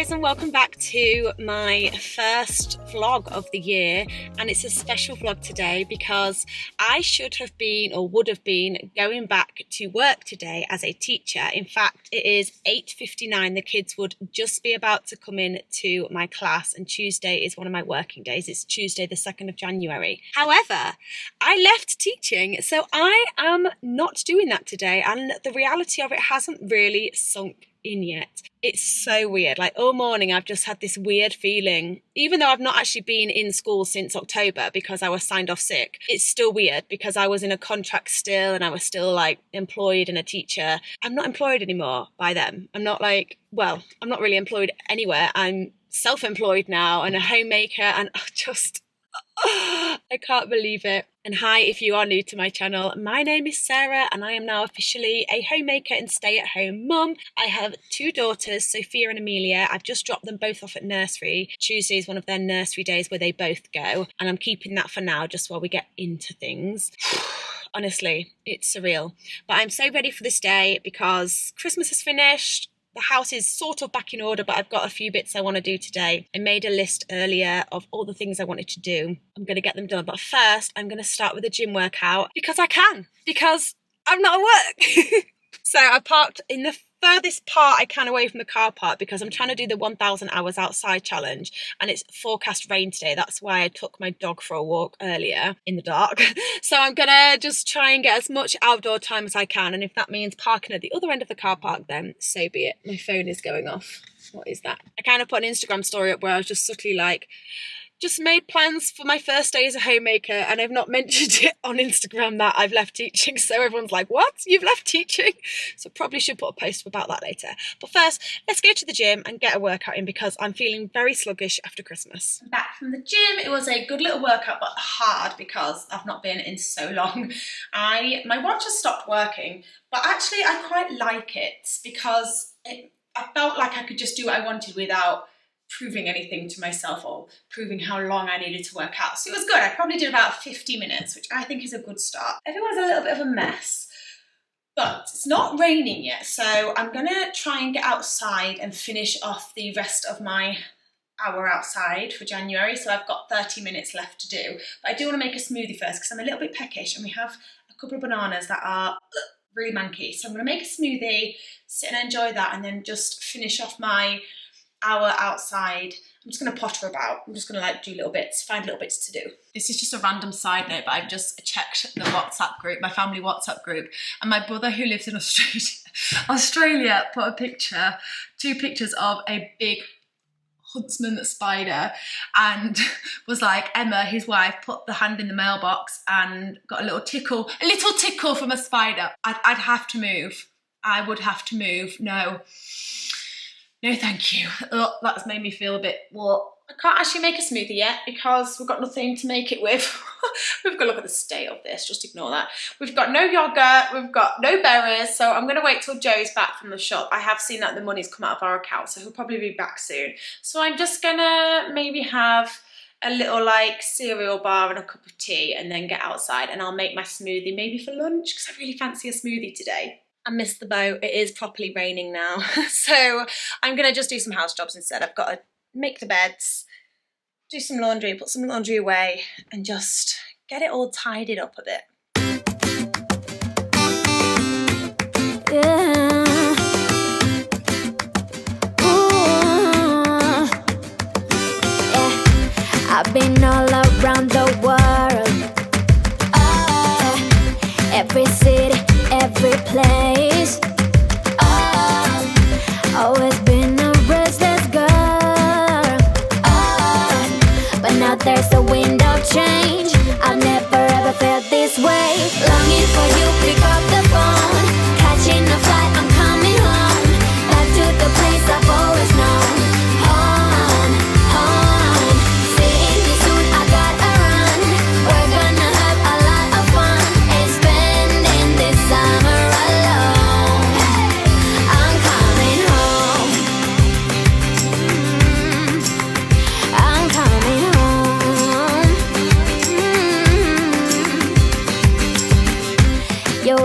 guys, and welcome back to my first vlog of the year. And it's a special vlog today because I should have been, or would have been, going back to work today as a teacher. In fact, it is 8:59. The kids would just be about to come in to my class, and Tuesday is one of my working days. It's Tuesday the 2nd of January. However, I left teaching, so I am not doing that today, and the reality of it hasn't really sunk in yet. It's so weird. Like all morning I've just had this weird feeling, even though I've not actually been in school since October because I was signed off sick. It's still weird because I was in a contract still and I was still like employed and a teacher. I'm not employed anymore by them. I'm not really employed anywhere. I'm self-employed now and a homemaker, and I can't believe it. And hi, if you are new to my channel, my name is Sarah and I am now officially a homemaker and stay-at-home mum. I have two daughters, Sophia and Amelia. I've just dropped them both off at nursery. Tuesday is one of their nursery days where they both go, and I'm keeping that for now just while we get into things. Honestly, it's surreal. But I'm so ready for this day because Christmas is finished. The house is sort of back in order, but I've got a few bits I want to do today. I made a list earlier of all the things I wanted to do. I'm going to get them done. But first, I'm going to start with a gym workout because I can, because I'm not at work. So I parked in the furthest part I can away from the car park because I'm trying to do the 1,000 hours outside challenge, and it's forecast rain today. That's why I took my dog for a walk earlier in the dark. So I'm gonna just try and get as much outdoor time as I can, and if that means parking at the other end of the car park, then so be it. My phone is going off. What is that? I kind of put an Instagram story up where I was just subtly like, just made plans for my first day as a homemaker, and I've not mentioned it on Instagram that I've left teaching, so everyone's like, what? You've left teaching? So probably should put a post about that later. But first, let's go to the gym and get a workout in because I'm feeling very sluggish after Christmas. I'm back from the gym. It was a good little workout, but hard because I've not been in so long. My watch has stopped working, but actually I quite like it because I felt like I could just do what I wanted without proving anything to myself or proving how long I needed to work out. So it was good. I probably did about 50 minutes, which I think is a good start. Everyone's a little bit of a mess, but it's not raining yet. So I'm gonna try and get outside and finish off the rest of my hour outside for January. So I've got 30 minutes left to do, but I do wanna make a smoothie first because I'm a little bit peckish and we have a couple of bananas that are really manky. So I'm gonna make a smoothie, sit and enjoy that, and then just finish off my hour outside. I'm just going to potter about. I'm just going to like do little bits, find little bits to do. This is just a random side note, but I've just checked the WhatsApp group, my family WhatsApp group, and my brother who lives in Australia put a picture, two pictures of a big huntsman spider, and was like, Emma, his wife, put the hand in the mailbox and got a little tickle from a spider. I'd have to move. I would have to move. No, thank you. Oh, that's made me feel a bit, well, I can't actually make a smoothie yet because we've got nothing to make it with. We've got to look at the state of this, just ignore that. We've got no yogurt, we've got no berries, so I'm going to wait till Joe's back from the shop. I have seen that the money's come out of our account, so he'll probably be back soon. So I'm just going to maybe have a little like cereal bar and a cup of tea and then get outside, and I'll make my smoothie maybe for lunch because I really fancy a smoothie today. I missed the boat. It is properly raining now. So I'm going to just do some house jobs instead. I've got to make the beds, do some laundry, put some laundry away, and just get it all tidied up a bit. Yeah. Ooh. Yeah. I've been all around the world, every city, every place. Always been a restless girl, but now there's a wind of change. I've never ever felt this way. Longing for you, pick up the phone, catching a flight, I'm coming home, back to the place I've always known. Home, home, seeing you soon, I gotta run. We're gonna have a lot of fun and spending this summer alone. I'm coming home. I'm coming home. Your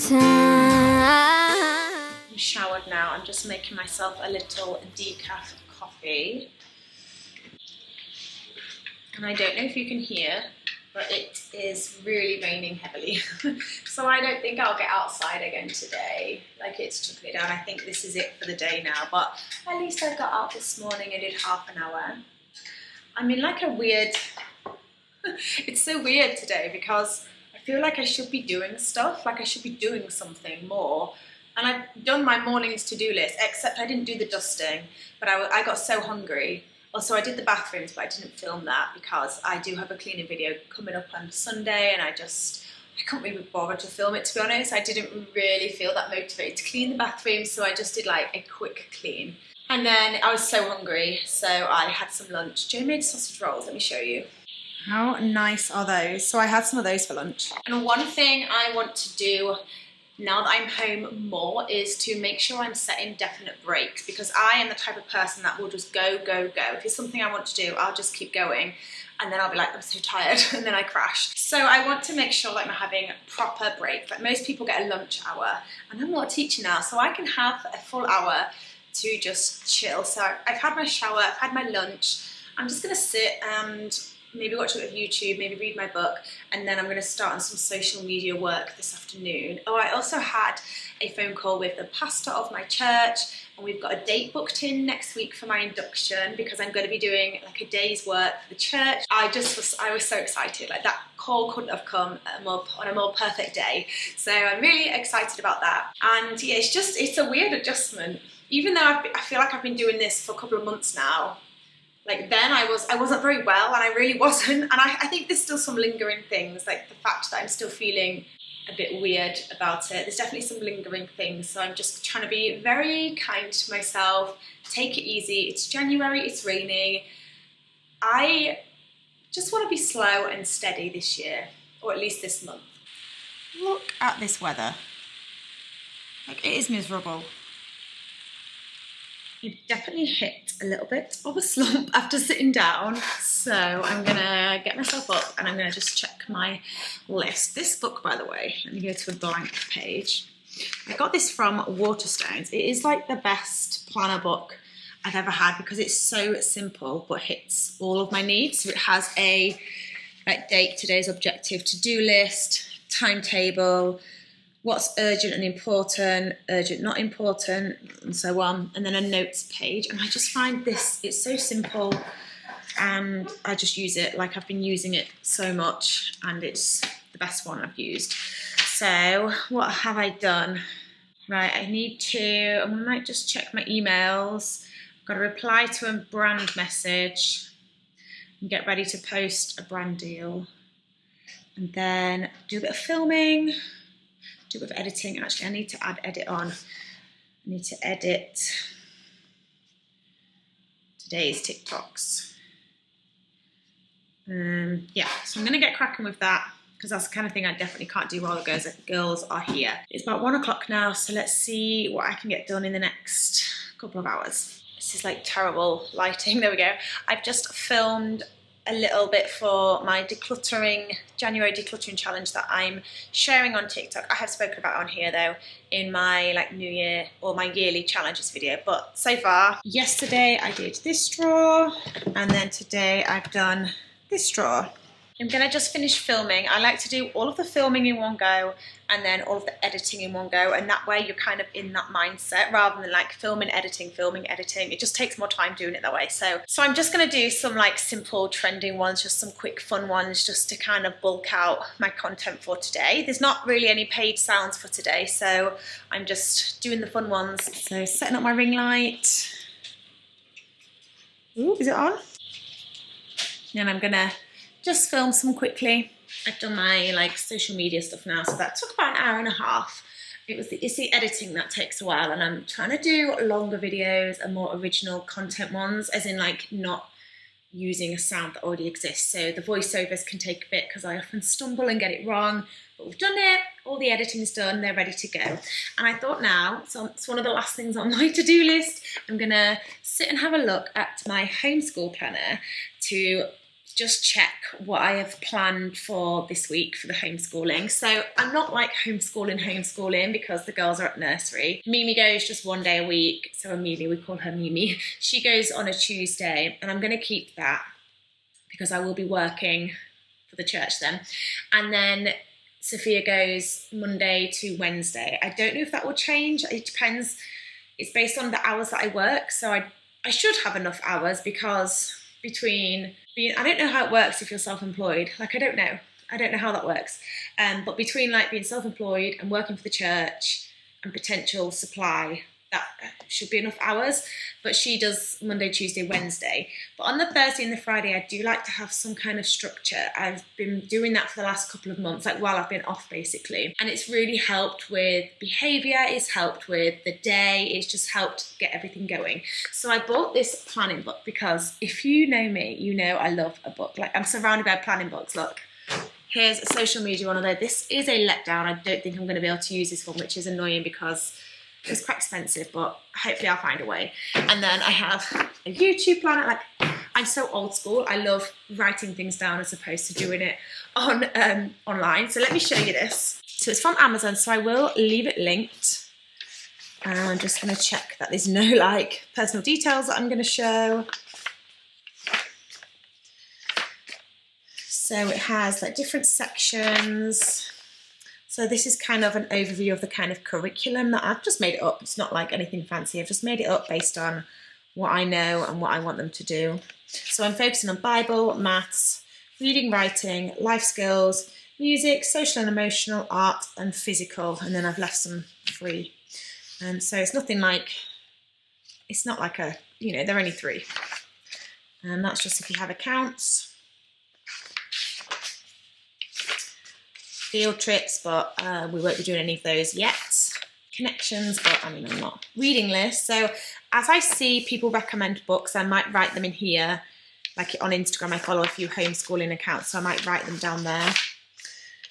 time. I'm showered now. I'm just making myself a little decaf coffee. And I don't know if you can hear, but it is really raining heavily. So I don't think I'll get outside again today. Like, it's took me down. I think this is it for the day now, but at least I got out this morning and did half an hour. I'm in like a weird, it's so weird today because I feel like I should be doing stuff, like I should be doing something more. And I've done my morning's to-do list, except I didn't do the dusting, but I got so hungry. Also, I did the bathrooms, but I didn't film that because I do have a cleaning video coming up on Sunday, and I couldn't really bother to film it, to be honest. I didn't really feel that motivated to clean the bathrooms, so I just did like a quick clean. And then I was so hungry, so I had some lunch. Joe made sausage rolls, let me show you. How nice are those? So I had some of those for lunch. And one thing I want to do now that I'm home more is to make sure I'm setting definite breaks, because I am the type of person that will just go, go, go. If it's something I want to do, I'll just keep going, and then I'll be like, I'm so tired, and then I crash. So I want to make sure that I'm having proper breaks. Like, most people get a lunch hour, and I'm not a teacher now, so I can have a full hour to just chill. So I've had my shower, I've had my lunch. I'm just gonna sit and maybe watch a bit of YouTube, maybe read my book, and then I'm going to start on some social media work this afternoon. Oh, I also had a phone call with the pastor of my church, and we've got a date booked in next week for my induction, because I'm going to be doing like a day's work for the church. I was so excited. Like, that call couldn't have come on a more perfect day. So I'm really excited about that. And yeah, it's a weird adjustment. Even though I feel like I've been doing this for a couple of months now, like then I wasn't very well, and I really wasn't, and I think there's still some lingering things, like the fact that I'm still feeling a bit weird about it. There's definitely some lingering things, so I'm just trying to be very kind to myself, take it easy. It's January, it's raining. I just want to be slow and steady this year, or at least this month. Look at this weather. Like, it is miserable. We've definitely hit a little bit of a slump after sitting down, so I'm gonna get myself up and I'm gonna just check my list. This book, by the way, let me go to a blank page. I got this from Waterstones. It is like the best planner book I've ever had, because it's so simple but hits all of my needs. So it has a like date, today's objective, to-do list, timetable, what's urgent and important, urgent not important, and so on, and then a notes page. And I just find this, it's so simple, and I just use it. Like, I've been using it so much, and it's the best one I've used. So what have I done? Right, I might just check my emails. I've got to reply to a brand message and get ready to post a brand deal, and then do a bit of filming, do a bit of editing. Actually, I need to add edit on. I need to edit today's TikToks. Yeah, so I'm gonna get cracking with that, because that's the kind of thing I definitely can't do while the girls are here. It's about 1 o'clock now, so let's see what I can get done in the next couple of hours. This is like terrible lighting. There we go. I've just filmed a little bit for my January decluttering challenge that I'm sharing on TikTok. I have spoken about it on here though in my like New Year or my yearly challenges video. But so far, yesterday I did this drawer, and then today I've done this drawer. I'm gonna just finish filming. I like to do all of the filming in one go and then all of the editing in one go, and that way you're kind of in that mindset rather than like filming, editing. It just takes more time doing it that way. So I'm just gonna do some like simple trending ones, just some quick fun ones, just to kind of bulk out my content for today. There's not really any paid sounds for today, so I'm just doing the fun ones. So setting up my ring light. Ooh, is it on? And I'm gonna just film some quickly. I've done my like social media stuff now, so that took about an hour and a half. It's the editing that takes a while, and I'm trying to do longer videos and more original content ones, as in like not using a sound that already exists. So the voiceovers can take a bit because I often stumble and get it wrong, but we've done it, all the editing's done, they're ready to go. And I thought now, so it's one of the last things on my to-do list, I'm gonna sit and have a look at my homeschool planner to just check what I have planned for this week for the homeschooling. So I'm not like homeschooling because the girls are at nursery. Mimi goes just 1 day a week. So Amelia, we call her Mimi. She goes on a Tuesday, and I'm going to keep that because I will be working for the church then. And then Sophia goes Monday to Wednesday. I don't know if that will change. It depends. It's based on the hours that I work. So I should have enough hours because I don't know how it works if you're self-employed. Like, I don't know how that works. But between like being self-employed and working for the church and potential supply, that should be enough hours. But she does Monday, Tuesday, Wednesday. But on the Thursday and the Friday, I do like to have some kind of structure. I've been doing that for the last couple of months, like while I've been off basically. And it's really helped with behaviour, it's helped with the day, it's just helped get everything going. So I bought this planning book because if you know me, you know I love a book. Like, I'm surrounded by planning books, look. Here's a social media one, although this is a letdown. I don't think I'm going to be able to use this one, which is annoying because it's quite expensive, but hopefully I'll find a way. And then I have a YouTube planner. Like, I'm so old school. I love writing things down as opposed to doing it on online. So let me show you this. So it's from Amazon, so I will leave it linked. And I'm just going to check that there's no like personal details that I'm going to show. So it has like different sections. So this is kind of an overview of the kind of curriculum that I've just made it up. It's not like anything fancy. I've just made it up based on what I know and what I want them to do. So I'm focusing on Bible, maths, reading, writing, life skills, music, social and emotional, art and physical. And then I've left some free. So it's nothing like, it's not like a, you know, they're only 3. And that's just if you have accounts. Field trips, but we won't be doing any of those yet. Connections, but I mean, I'm not. Reading list. So as I see people recommend books, I might write them in here. Like on Instagram, I follow a few homeschooling accounts, so I might write them down there.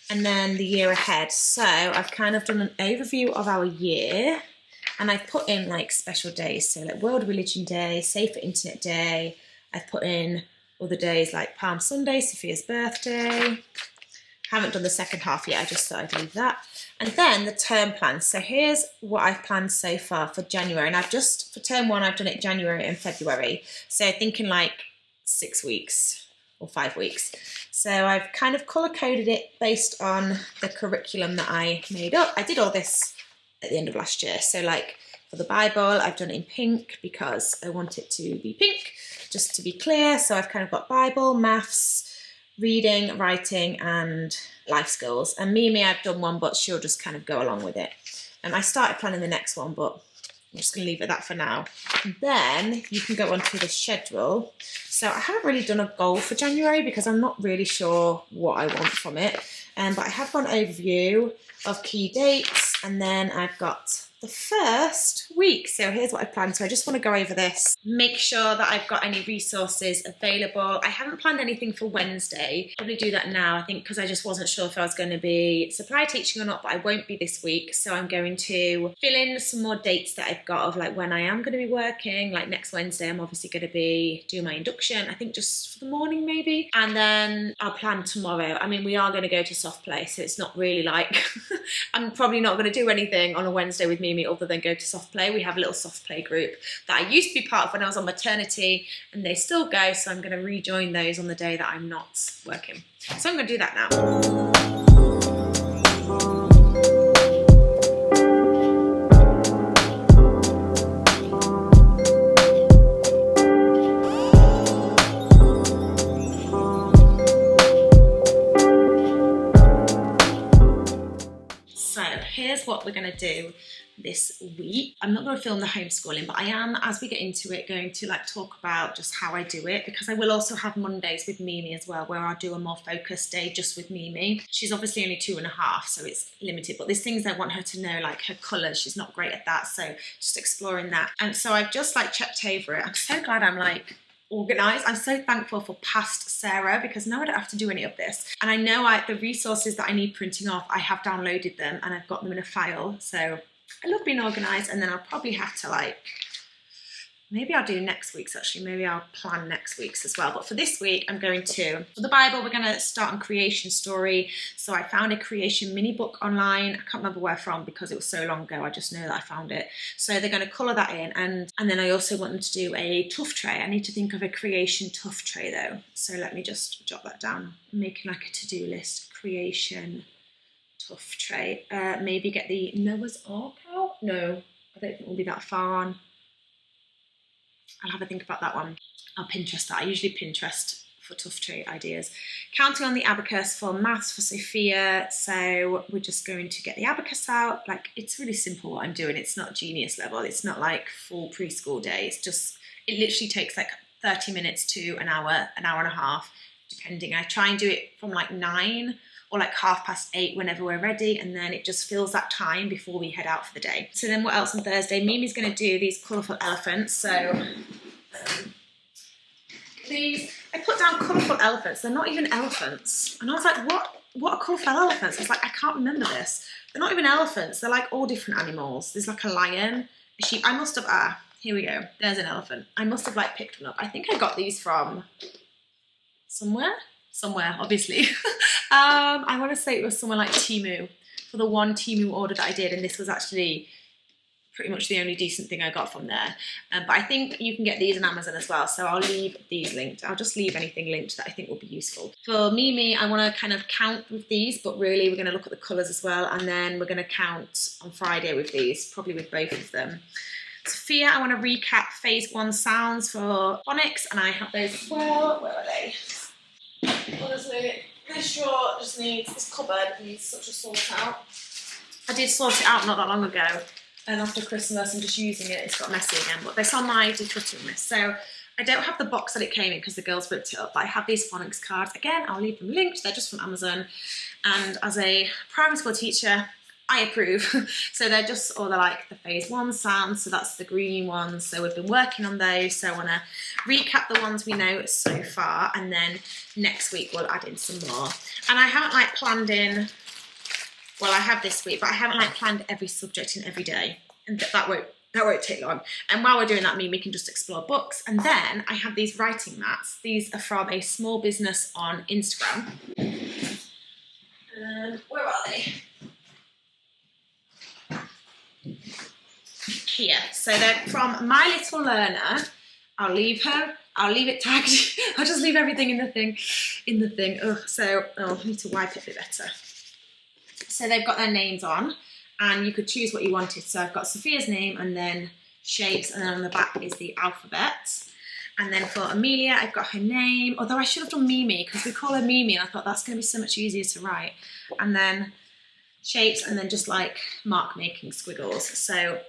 And then the year ahead. So I've kind of done an overview of our year, and I've put in like special days. So like World Religion Day, Safer Internet Day. I've put in other days like Palm Sunday, Sophia's birthday. Haven't done the second half yet, I just thought I'd leave that. And then the term plan. So here's what I've planned so far for January. And for term 1, I've done it January and February. So thinking like 6 weeks or 5 weeks. So I've kind of colour coded it based on the curriculum that I made up. I did all this at the end of last year. So like for the Bible, I've done it in pink because I want it to be pink, just to be clear. So I've kind of got Bible, maths, reading, writing and life skills. And Mimi, I've done one, but she'll just kind of go along with it. And I started planning the next one, but I'm just going to leave it at that for now. And then you can go on to the schedule. So I haven't really done a goal for January because I'm not really sure what I want from it. But I have got an overview of key dates, and then I've got the first week. So here's what I planned. So I just want to go over this, make sure that I've got any resources available. I haven't planned anything for Wednesday. Probably do that now, I think, because I just wasn't sure if I was going to be supply teaching or not, but I won't be this week. So I'm going to fill in some more dates that I've got of like when I am going to be working. Like next Wednesday, I'm obviously going to be doing my induction, I think just for the morning maybe. And then I'll plan tomorrow. I mean, we are going to go to soft play, so it's not really like, I'm probably not going to do anything on a Wednesday with Mimi other than go to soft play. We have a little soft play group that I used to be part of when I was on maternity, and they still go, so I'm going to rejoin those on the day that I'm not working. So I'm going to do that now. Here's what we're going to do this week. I'm not going to film the homeschooling, but I am, as we get into it, going to like talk about just how I do it, because I will also have Mondays with Mimi as well, where I'll do a more focused day just with Mimi. She's obviously only 2.5, so it's limited, but there's things I want her to know, like her colours. She's not great at that, so just exploring that. And so I've just like checked over it. I'm so glad I'm like organised. I'm so thankful for past Sarah, because now I don't have to do any of this. And I know the resources that I need printing off, I have downloaded them and I've got them in a file. So I love being organised. And then I'll probably have to like maybe I'll do next week's actually. Maybe I'll plan next week's as well. But for this week, I'm going to, for the Bible, we're going to start on creation story. So I found a creation mini book online. I can't remember where from because it was so long ago. I just know that I found it. So they're going to colour that in. And then I also want them to do a tuff tray. I need to think of a creation tuff tray though. So let me just jot that down. I'm making like a to-do list. Creation tuff tray. Maybe get the Noah's Ark out? No, I don't think we'll be that far on. I'll have a think about that one. I'll Pinterest that. I usually Pinterest for tuff tray ideas. Counting on the abacus for maths for Sophia. So we're just going to get the abacus out. Like, it's really simple what I'm doing. It's not genius level. It's not like full preschool day. It's just, it literally takes like 30 minutes to an hour and a half, depending. I try and do it from like 9 or like 8:30 whenever we're ready, and then it just fills that time before we head out for the day. So then what else on Thursday? Mimi's going to do these colourful elephants. So these, I put down colourful elephants. They're not even elephants. And I was like, what are colourful elephants? I was like, I can't remember this. They're not even elephants. They're like all different animals. There's like a lion, a sheep. I must have, here we go. There's an elephant. I must have like picked one up. I think I got these from somewhere, obviously. I want to say it was somewhere like Temu, for the one Temu order that I did, and this was actually pretty much the only decent thing I got from there. But I think you can get these on Amazon as well, so I'll leave these linked. I'll just leave anything linked that I think will be useful. For Mimi, I want to kind of count with these, but really we're going to look at the colours as well, and then we're going to count on Friday with these, probably with both of them. Sophia, I want to recap phase 1 sounds for phonics, and I have those as well. Where are they? Honestly, this drawer just needs, this cupboard needs such a sort out. I did sort it out not that long ago, and after Christmas I'm just using it, it's got messy again, but it's on my decluttering list. So I don't have the box that it came in because the girls ripped it up, but I have these phonics cards. Again, I'll leave them linked, they're just from Amazon, and as a primary school teacher, I approve. So they're like the phase 1 sounds, so that's the green ones. So we've been working on those, so I want to recap the ones we know so far, and then next week we'll add in some more. And I haven't like planned in, well I have this week, but I haven't like planned every subject in every day, and that won't take long. And while we're doing that, we can just explore books. And then I have these writing mats. These are from a small business on Instagram. Where are they? Here, so they're from My Little Learner. I'll leave it tagged. I'll just leave everything in the thing. Ugh, so I need to wipe it a bit better. So they've got their names on, and you could choose what you wanted. So I've got Sophia's name, and then shapes, and then on the back is the alphabet. And then for Amelia, I've got her name, although I should have done Mimi, because we call her Mimi, and I thought that's going to be so much easier to write. And then shapes, and then just like mark making squiggles. So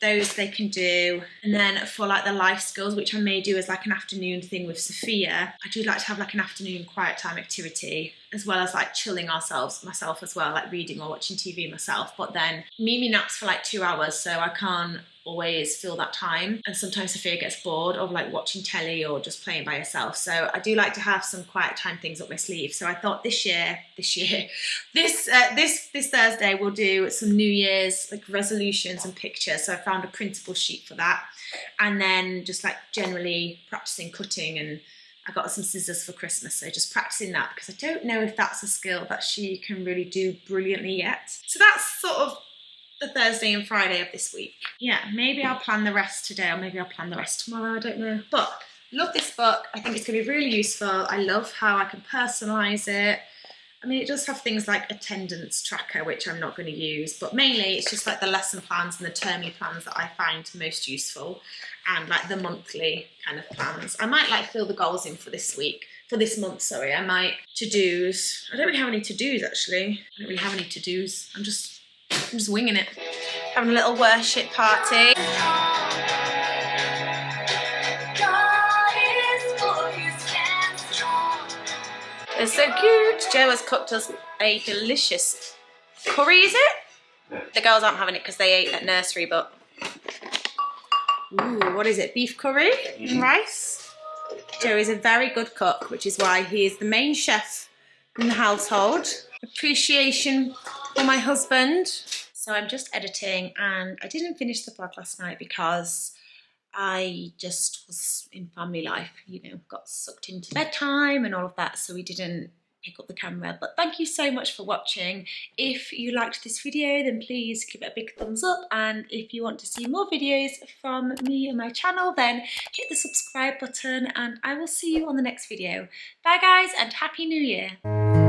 those they can do. And then for like the life skills, which I may do as like an afternoon thing with Sophia, I do like to have like an afternoon quiet time activity, as well as like chilling myself as well, like reading or watching TV myself. But then Mimi naps for like 2 hours, so I can't always fill that time, and sometimes Sophia gets bored of like watching telly or just playing by herself, so I do like to have some quiet time things up my sleeve. So I thought this Thursday we'll do some New Year's like resolutions and pictures. So I found a printable sheet for that, and then just like generally practicing cutting, and I got some scissors for Christmas, so just practicing that, because I don't know if that's a skill that she can really do brilliantly yet. So that's sort of the Thursday and Friday of this week. Yeah, maybe I'll plan the rest today, or maybe I'll plan the rest tomorrow, I don't know. But love this book. I think it's going to be really useful. I love how I can personalise it. I mean, it does have things like attendance tracker, which I'm not going to use, but mainly it's just like the lesson plans and the termly plans that I find most useful, and like the monthly kind of plans. I might like fill the goals in for this month, sorry. I might to-dos. I don't really have any to-dos actually. I don't really have any to-dos. I'm just winging it. Having a little worship party. They're so cute. Jo has cooked us a delicious curry, is it? The girls aren't having it because they ate at nursery, but... Ooh, what is it? Beef curry and rice? Jo is a very good cook, which is why he is the main chef in the household. Appreciation for my husband. So I'm just editing, and I didn't finish the vlog last night because I just was in family life, you know, got sucked into bedtime and all of that, so we didn't pick up the camera. But thank you so much for watching. If you liked this video, then please give it a big thumbs up, and if you want to see more videos from me and my channel, then hit the subscribe button, and I will see you on the next video. Bye guys, and Happy New Year!